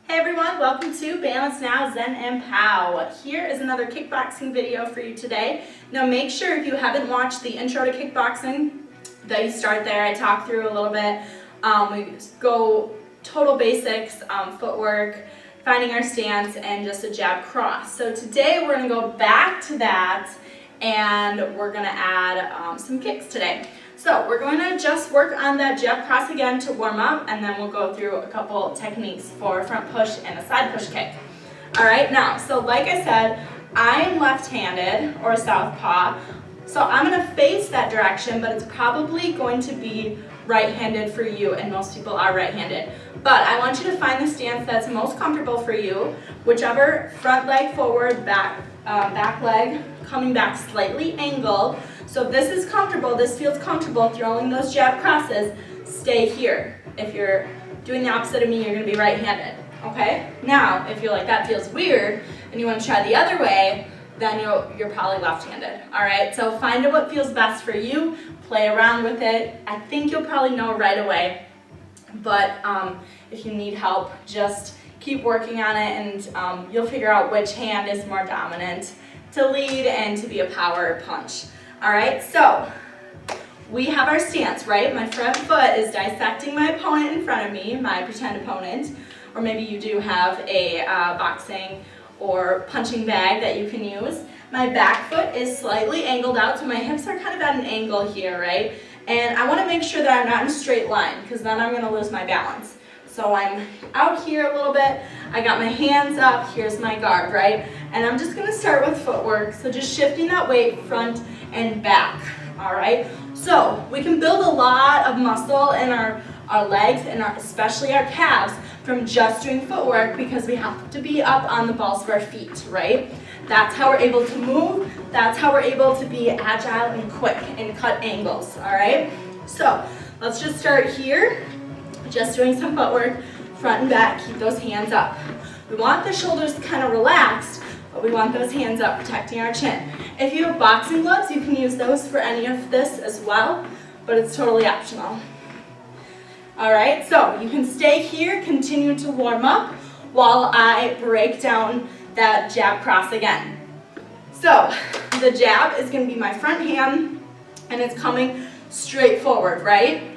Hey everyone, welcome to Balance Now, Zen and Pow. Here is another kickboxing video for you today. Now make sure if you haven't watched the intro to kickboxing that you start there. I talk through a little bit. We go total basics, footwork, finding our stance, and just a jab cross. So today we're going to go back to that and we're going to add some kicks today. So we're going to just work on that jab cross again to warm up, and then we'll go through a couple techniques for front push and a side push kick. All right, now, so like I said, I'm left-handed or southpaw, so I'm going to face that direction, but it's probably going to be right-handed for you, and most people are right-handed. But I want you to find the stance that's most comfortable for you, whichever front leg forward, back leg coming back slightly angled. So if this is comfortable, this feels comfortable throwing those jab crosses, stay here. If you're doing the opposite of me, you're going to be right-handed, okay? Now, if you're like, that feels weird, and you want to try the other way, then you're probably left-handed, all right? So find out what feels best for you, play around with it. I think you'll probably know right away, but if you need help, just keep working on it, and you'll figure out which hand is more dominant to lead and to be a power punch. All right, so we have our stance, right? My front foot is dissecting my opponent in front of me, my pretend opponent, or maybe you do have a boxing or punching bag that you can use. My back foot is slightly angled out, so my hips are kind of at an angle here, right? And I want to make sure that I'm not in a straight line, because then I'm going to lose my balance. So I'm out here a little bit, I got my hands up, here's my guard, right? And I'm just going to start with footwork, so just shifting that weight front and back, all right? So we can build a lot of muscle in our legs and especially our calves from just doing footwork, because we have to be up on the balls of our feet, right? That's how we're able to move, that's how we're able to be agile and quick and cut angles, all right? So let's just start here. Just doing some footwork, front and back, keep those hands up. We want the shoulders kind of relaxed, but we want those hands up, protecting our chin. If you have boxing gloves, you can use those for any of this as well, but it's totally optional. All right, so you can stay here, continue to warm up while I break down that jab cross again. So the jab is going to be my front hand, and it's coming straight forward, right?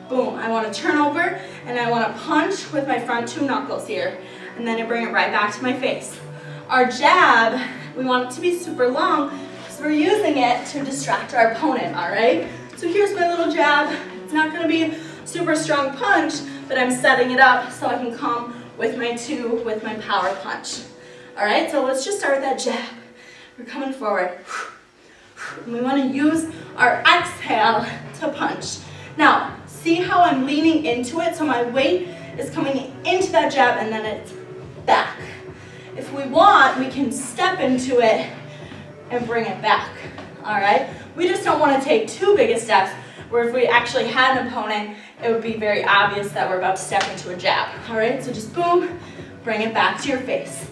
Boom, I want to turn over and I want to punch with my front two knuckles here, and then I bring it right back to my face. Our jab, we want it to be super long because we're using it to distract our opponent, all right? So here's my little jab. It's not going to be a super strong punch, but I'm setting it up so I can come with my power punch. All right, so let's just start with that jab. We're coming forward. And we want to use our exhale to punch. Now, see how I'm leaning into it, so my weight is coming into that jab and then it's back. If we want, we can step into it and bring it back, all right? We just don't want to take too big of steps, where if we actually had an opponent, it would be very obvious that we're about to step into a jab, all right? So just boom, bring it back to your face.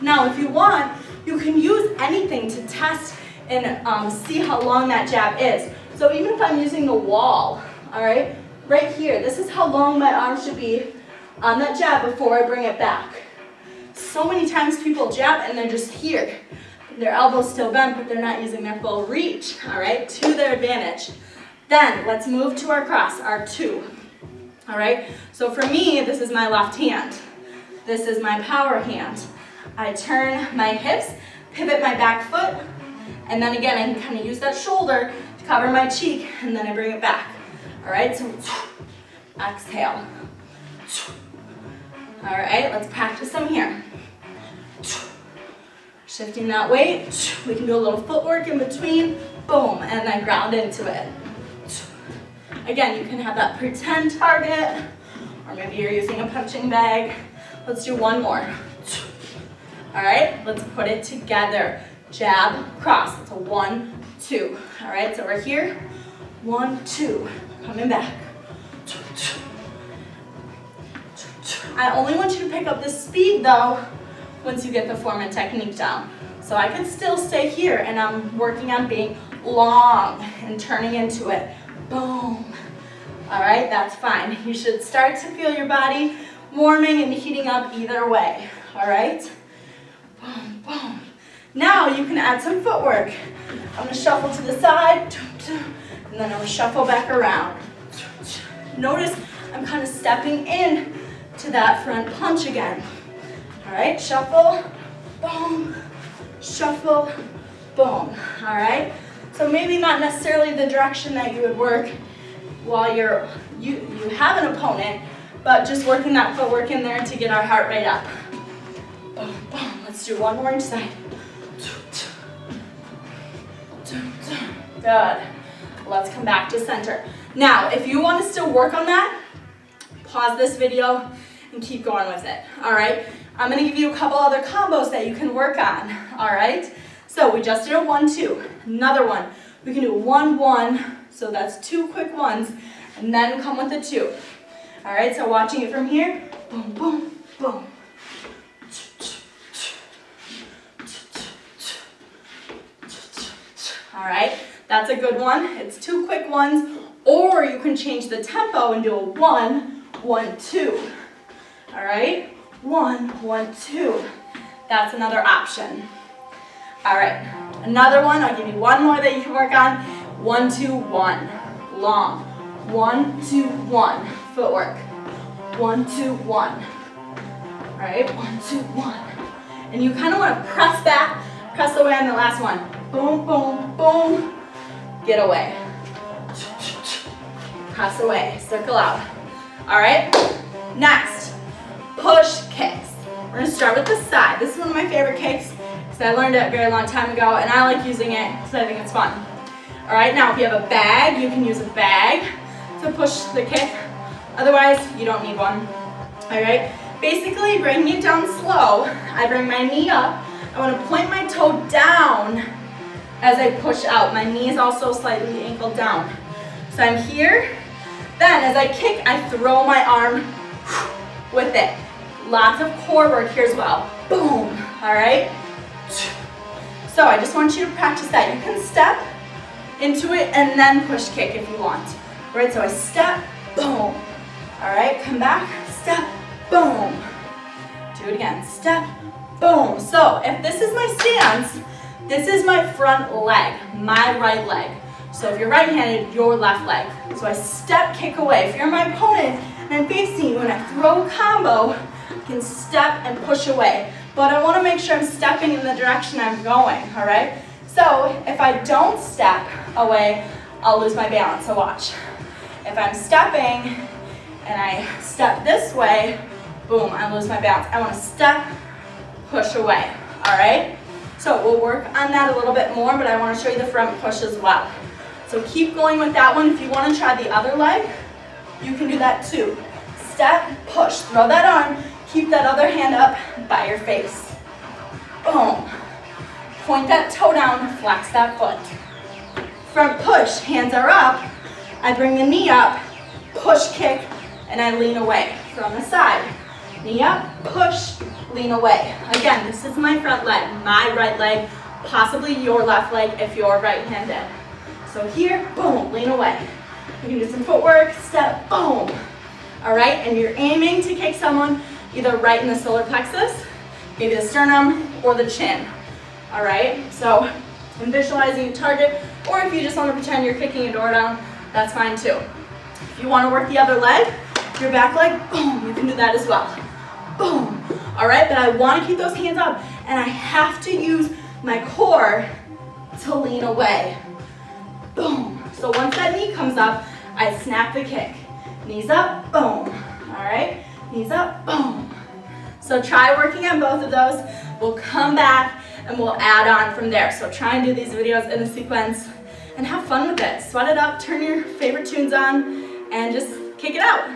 Now, if you want, you can use anything to test and see how long that jab is. So even if I'm using the wall, all right, right here, this is how long my arm should be on that jab before I bring it back. So many times people jab and they're just here. Their elbow's still bent, but they're not using their full reach, all right, to their advantage. Then let's move to our cross, our two, all right? So for me, this is my left hand. This is my power hand. I turn my hips, pivot my back foot, and then again, I can kind of use that shoulder to cover my cheek, and then I bring it back. All right, so exhale. All right, let's practice some here. Shifting that weight, we can do a little footwork in between, boom, and then ground into it. Again, you can have that pretend target, or maybe you're using a punching bag. Let's do one more. All right, let's put it together. Jab, cross, it's a 1, 2. All right, so we're here, 1, 2, coming back. I only want you to pick up the speed though, once you get the form and technique down. So I can still stay here and I'm working on being long and turning into it. Boom. All right, that's fine. You should start to feel your body warming and heating up either way, all right? Boom, boom. Now you can add some footwork. I'm gonna shuffle to the side, and then I'm gonna shuffle back around. Notice I'm kind of stepping in to that front punch again. All right, shuffle, boom, shuffle, boom, all right? So maybe not necessarily the direction that you would work while you have an opponent, but just working that footwork in there to get our heart rate up. Boom, boom. Let's do one more each side. Good. Let's come back to center. Now, if you want to still work on that, pause this video and keep going with it, all right? I'm going to give you a couple other combos that you can work on, all right? So we just did a 1-2. Another one. We can do 1-1, so that's 2 quick ones, and then come with a 2. All right, so watching it from here, boom, boom, boom. All right, that's a good one. It's 2 quick ones, or you can change the tempo and do a 1-1-2. All right, 1-1-2. That's another option. All right, another one. I'll give you one more that you can work on. 1-2-1, long. 1-2-1, footwork. 1-2-1. All right, 1-2-1. And you kind of want to press back, press away on the last one. Boom, boom, boom. Get away. Press away, circle out. All right, next, push kicks. We're gonna start with the side. This is one of my favorite kicks because I learned it a very long time ago and I like using it because I think it's fun. All right, now if you have a bag, you can use a bag to push the kick. Otherwise, you don't need one. All right, basically bringing it down slow. I bring my knee up. I want to point my toe down as I push out. My knee is also slightly angled down. So I'm here. Then as I kick, I throw my arm with it. Lots of core work here as well. Boom, all right? So I just want you to practice that. You can step into it and then push kick if you want. All right, so I step, boom. All right, come back, step, boom. Do it again, step, boom. So if this is my stance, this is my front leg, my right leg. So if you're right-handed, your left leg. So I step, kick away. If you're my opponent and I'm facing you and I throw a combo, I can step and push away. But I want to make sure I'm stepping in the direction I'm going, all right? So if I don't step away, I'll lose my balance, so watch. If I'm stepping and I step this way, boom, I lose my balance. I want to step, push away, all right? So we'll work on that a little bit more, but I want to show you the front push as well. So keep going with that one. If you want to try the other leg, you can do that too. Step, push, throw that arm, keep that other hand up by your face. Boom. Point that toe down, flex that foot. Front push, hands are up. I bring the knee up, push, kick, and I lean away from the side. Knee up, push, lean away. Again, this is my front leg, my right leg, possibly your left leg if you're right-handed. So here, boom, lean away. You can do some footwork, step, boom. All right, and you're aiming to kick someone either right in the solar plexus, maybe the sternum, or the chin. All right, so I'm visualizing a target, or if you just want to pretend you're kicking a door down, that's fine too. If you want to work the other leg, your back leg, boom, you can do that as well. Boom. All right, but I want to keep those hands up, and I have to use my core to lean away. Boom. So once that knee comes up, I snap the kick. Knees up, boom. All right, knees up, boom. So try working on both of those. We'll come back and we'll add on from there. So try and do these videos in a sequence and have fun with it. Sweat it up, turn your favorite tunes on, and just kick it out.